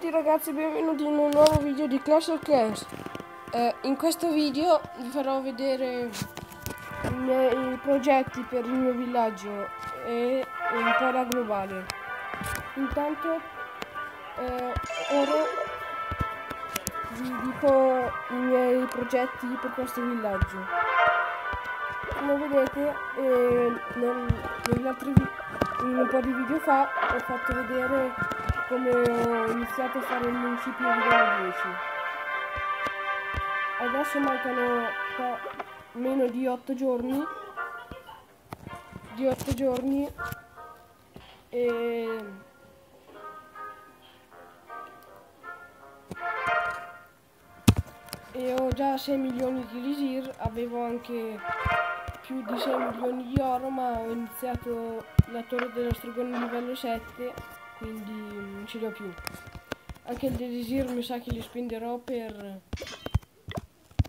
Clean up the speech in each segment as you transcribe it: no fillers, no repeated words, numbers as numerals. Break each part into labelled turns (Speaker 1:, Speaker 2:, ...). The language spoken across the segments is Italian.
Speaker 1: tutti ragazzi, benvenuti in un nuovo video di Clash of Clans. In questo video vi farò vedere i miei progetti per il mio villaggio e un po' la globale. Intanto ora vi dico i miei progetti per questo villaggio. Come vedete in un po' di video fa ho fatto vedere come ho iniziato a fare il municipio di livello 10. Adesso mancano meno di 8 giorni e ho già 6 milioni di risir, avevo anche più di 6 milioni di oro, ma ho iniziato la torre dello stregone livello 7, quindi non ce li ho più. Anche il Delisir mi sa che li spenderò per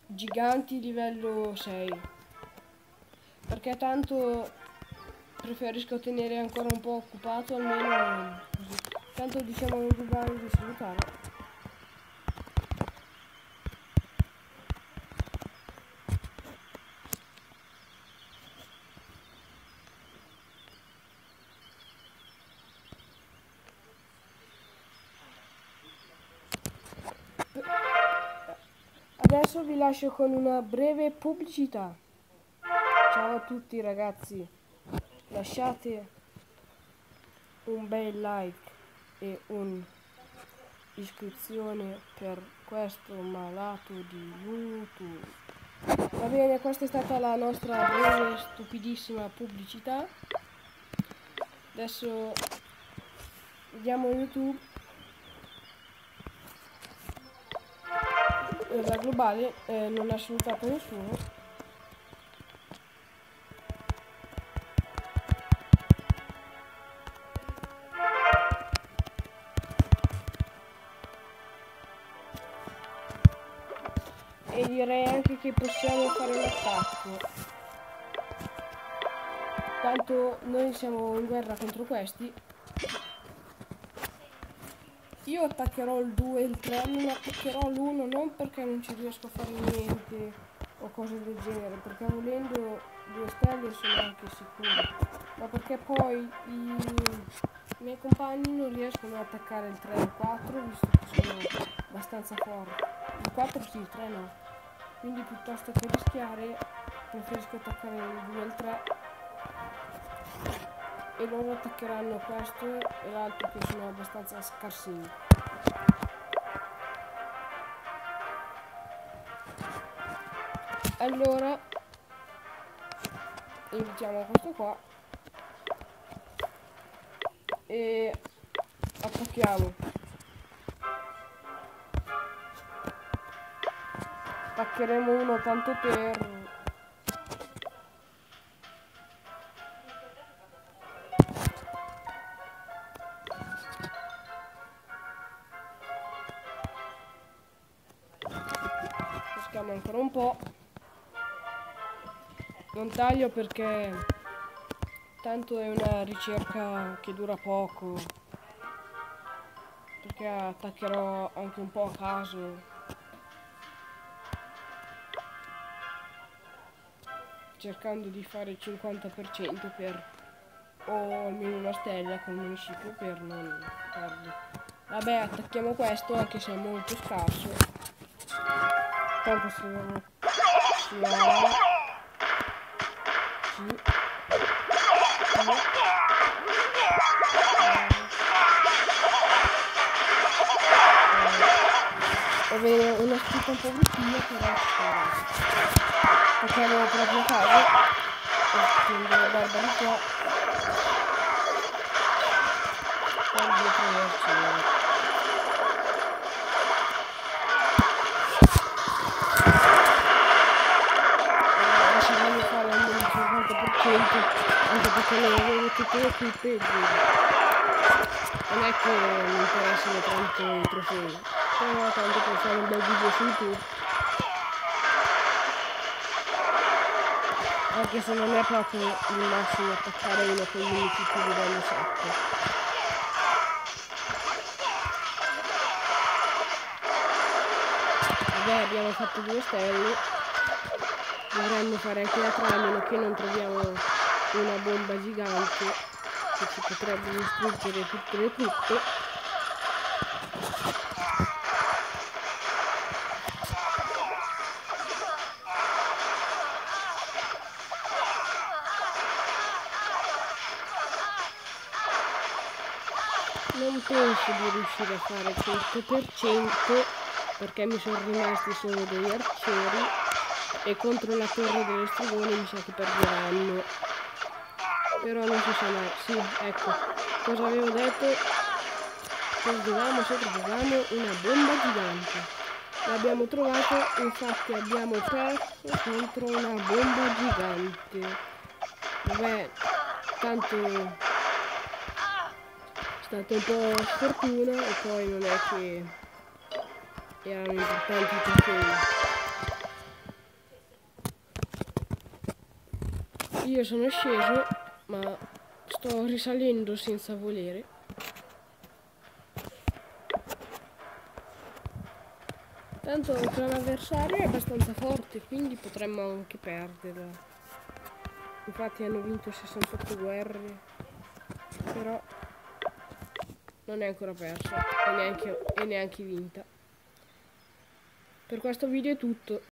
Speaker 1: giganti livello 6, perché tanto preferisco tenere ancora un po' occupato, almeno così. Tanto diciamo ai rivali di salutare. Adesso vi lascio con una breve pubblicità. Ciao a tutti ragazzi, lasciate un bel like e un'iscrizione per questo malato di YouTube. Va bene, questa è stata la nostra breve stupidissima pubblicità. Adesso vediamo YouTube. La globale non ha salutato nessuno. E direi anche che possiamo fare un attacco. Tanto noi siamo in guerra contro questi. Io attaccherò il 2 e il 3, non attaccherò l'1 non perché non ci riesco a fare niente o cose del genere, perché volendo 2 stelle sono anche sicuro, ma perché poi i miei compagni non riescono ad attaccare il 3 e il 4 visto che sono abbastanza forti. Il 4 sì, il 3 no. Quindi piuttosto che rischiare preferisco attaccare il 2 e il 3. E loro attaccheranno questo e l'altro che sono abbastanza scarsini. Allora invitiamo questo qua e attacchiamo. Attaccheremo uno tanto per ancora un po', non taglio perché tanto è una ricerca che dura poco, perché attaccherò anche un po' a caso, cercando di fare il 50% per o almeno una stella col municipio per non farli. Vabbè, attacchiamo questo anche se è molto scarso. Tanto siamo sì. Va bene, una scritta un po' bruttina però facciamo proprio a caso e prendo la barba di qua e dietro verso. Anche perché non avevo tutte le equipe, non è che mi interessano tanto i trofei, però tanto per fare un bel video su YouTube, anche se non è proprio il massimo attaccare uno con gli municipio di livello 7. abbiamo fatto 2 stelle. Dovremmo fare anche la 3 a meno che non troviamo una bomba gigante che ci potrebbe distruggere tutte le truppe. Non penso di riuscire a fare il 100% perché mi sono rimasti solo degli arcieri e contro la torre delle stregoni mi sa che perderanno. Però non si sa mai. Sì, ecco, cosa avevo detto? Perdevamo se trovavamo una bomba gigante. L'abbiamo trovata, infatti abbiamo perso contro una bomba gigante. Vabbè, tanto è stata un po' sfortuna e poi non è che erano importanti i trofei. Io sono sceso, ma sto risalendo senza volere. Tanto il clan avversario è abbastanza forte, quindi potremmo anche perderla. Infatti hanno vinto 68 guerre, però non è ancora persa e neanche vinta. Per questo video è tutto.